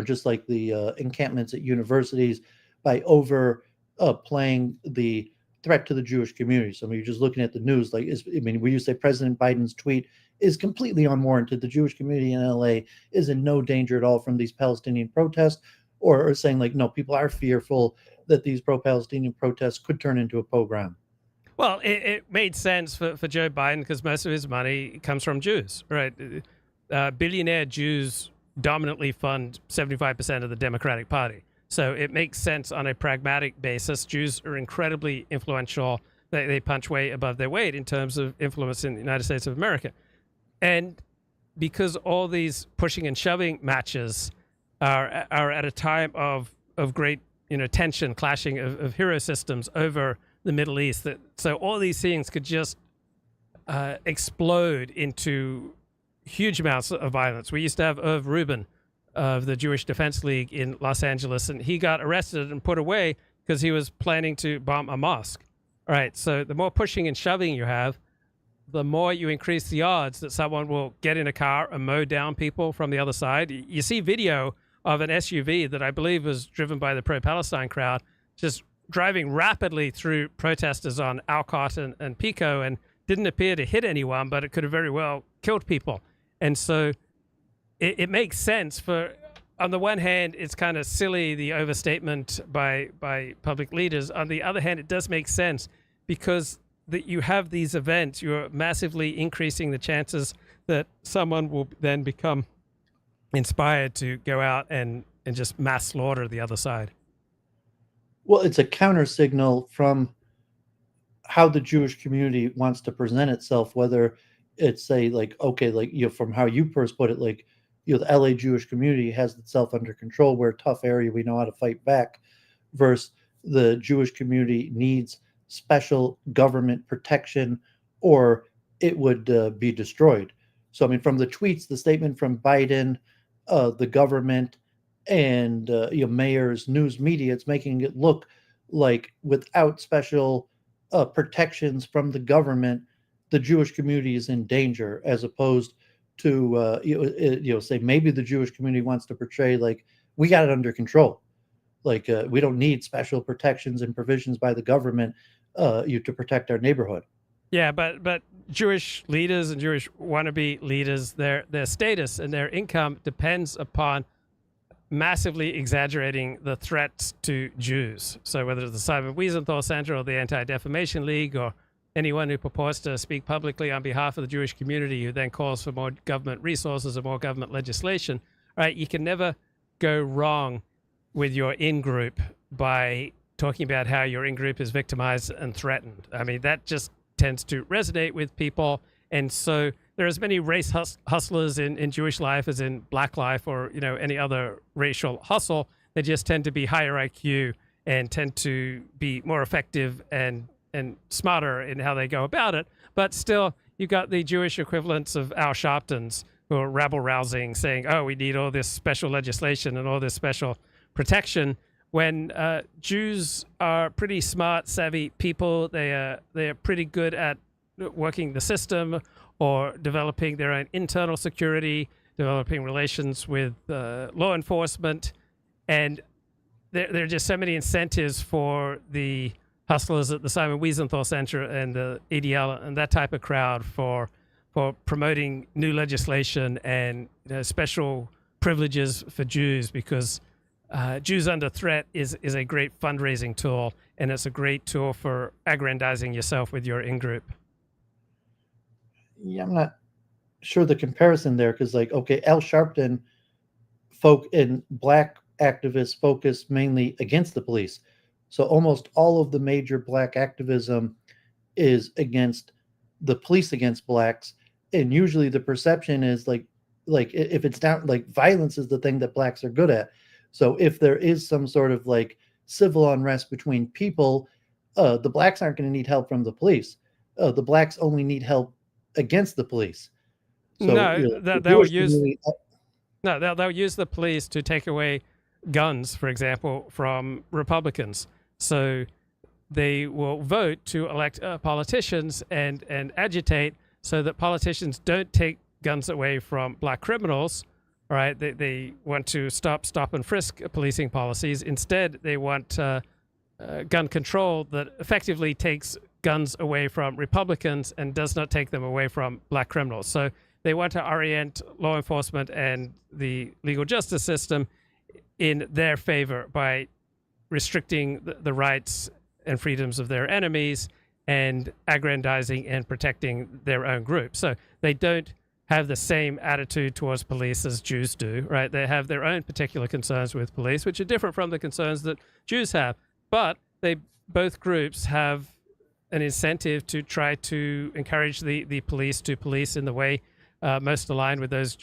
Speaker 16: just like the encampments at universities, by playing the threat to the Jewish community. So you're just looking at the news, like, when you say President Biden's tweet is completely unwarranted, the Jewish community in LA is in no danger at all from these Palestinian protests, or saying like, no, people are fearful that these pro-Palestinian protests could turn into a pogrom.
Speaker 1: Well, it made sense for Joe Biden because most of his money comes from Jews, right? Billionaire Jews dominantly fund 75% of the Democratic Party. So it makes sense on a pragmatic basis. Jews are incredibly influential. They punch way above their weight in terms of influence in the United States of America. And because all these pushing and shoving matches are at a time of great tension, clashing of hero systems over the Middle East, so all these things could just explode into huge amounts of violence. We used to have Irv Rubin of the Jewish Defense League in Los Angeles, and he got arrested and put away because he was planning to bomb a mosque. All right, so the more pushing and shoving you have, the more you increase the odds that someone will get in a car and mow down people from the other side. You see video of an SUV that I believe was driven by the pro-Palestine crowd, just driving rapidly through protesters on Alcott and Pico, and didn't appear to hit anyone, but it could have very well killed people. And so it makes sense on the one hand, it's kind of silly, the overstatement by public leaders. On the other hand, it does make sense because that you have these events, you're massively increasing the chances that someone will then become inspired to go out and just mass slaughter the other side.
Speaker 16: Well, it's a counter signal from how the Jewish community wants to present itself, whether it's from how you first put it, like, the LA Jewish community has itself under control. We're a tough area. We know how to fight back, versus the Jewish community needs special government protection or it would be destroyed. So, from the tweets, the statement from Biden, the government, and mayors, news media, it's making it look like without special protections from the government, the Jewish community is in danger, as opposed to say maybe the Jewish community wants to portray like we got it under control, like we don't need special protections and provisions by the government to protect our neighborhood.
Speaker 1: Yeah, but Jewish leaders and Jewish wannabe leaders, their status and their income depends upon massively exaggerating the threats to Jews. So whether it's the Simon Wiesenthal Center or the Anti-Defamation League or anyone who purports to speak publicly on behalf of the Jewish community who then calls for more government resources or more government legislation, right? You can never go wrong with your in-group by talking about how your in-group is victimized and threatened. I mean, that just tends to resonate with people. And so there are as many race hustlers in Jewish life as in black life or, any other racial hustle. They just tend to be higher IQ and tend to be more effective and smarter in how they go about it. But still, you got the Jewish equivalents of Al Sharptons who are rabble-rousing, saying, oh, we need all this special legislation and all this special protection, when Jews are pretty smart, savvy people. They're pretty good at working the system or developing their own internal security, developing relations with law enforcement. And there are just so many incentives for the hustlers at the Simon Wiesenthal Center and the EDL and that type of crowd for promoting new legislation and special privileges for Jews, because Jews under threat is a great fundraising tool, and it's a great tool for aggrandizing yourself with your in-group.
Speaker 16: Yeah, I'm not sure the comparison there, because Al Sharpton folk and black activists focus mainly against the police. So almost all of the major black activism is against the police against blacks. And usually the perception is like if it's down, violence is the thing that blacks are good at. So if there is some sort of civil unrest between people, the blacks aren't going to need help from the police. The blacks only need help against the police. So,
Speaker 1: they'll use the police to take away guns, for example, from Republicans. So they will vote to elect politicians and agitate so that politicians don't take guns away from black criminals. All right, they want to stop and frisk policing policies. Instead, they want gun control that effectively takes guns away from Republicans and does not take them away from black criminals. So they want to orient law enforcement and the legal justice system in their favor by restricting the rights and freedoms of their enemies and aggrandizing and protecting their own group. So they don't have the same attitude towards police as Jews do, right? They have their own particular concerns with police, which are different from the concerns that Jews have. But both groups have an incentive to try to encourage the police to police in the way most aligned with those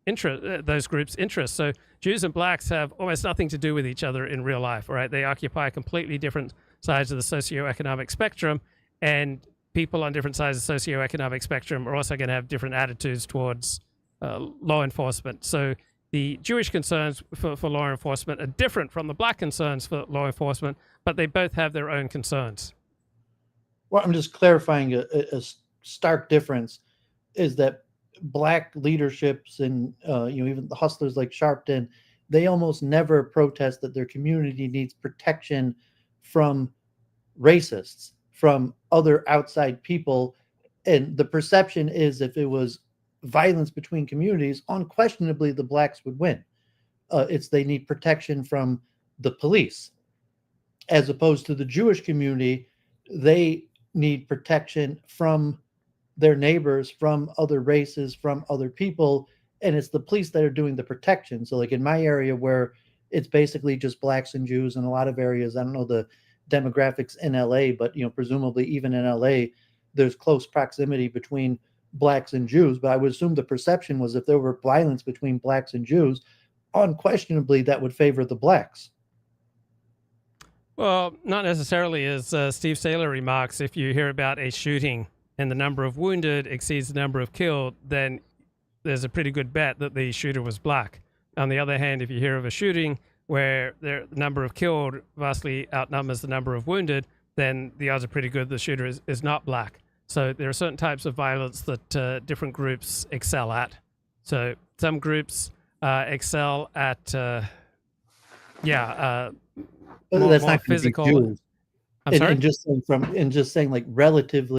Speaker 1: those groups' interests. So Jews and blacks have almost nothing to do with each other in real life, right? They occupy completely different sides of the socioeconomic spectrum, and people on different sides of the socioeconomic spectrum are also going to have different attitudes towards law enforcement. So the Jewish concerns for law enforcement are different from the black concerns for law enforcement, but they both have their own concerns.
Speaker 16: Well, I'm just clarifying a stark difference is that black leaderships and even the hustlers like Sharpton, they almost never protest that their community needs protection from racists, from other outside people. And the perception is if it was violence between communities, unquestionably the blacks would win. It's they need protection from the police. As opposed to the Jewish community, they need protection from their neighbors, from other races, from other people, and it's the police that are doing the protection. So in my area where it's basically just blacks and Jews, in a lot of areas, I don't know the demographics in LA, but presumably even in LA, there's close proximity between blacks and Jews. But I would assume the perception was if there were violence between blacks and Jews, unquestionably that would favor the blacks.
Speaker 1: Well, not necessarily, as Steve Saylor remarks. If you hear about a shooting and the number of wounded exceeds the number of killed, then there's a pretty good bet that the shooter was black. On the other hand, if you hear of a shooting where the number of killed vastly outnumbers the number of wounded, then the odds are pretty good the shooter is not black. So there are certain types of violence that different groups excel at. So some groups excel at,
Speaker 16: that's
Speaker 1: more
Speaker 16: not
Speaker 1: physical.
Speaker 16: Jews.
Speaker 1: I'm sorry?
Speaker 16: And just saying relatively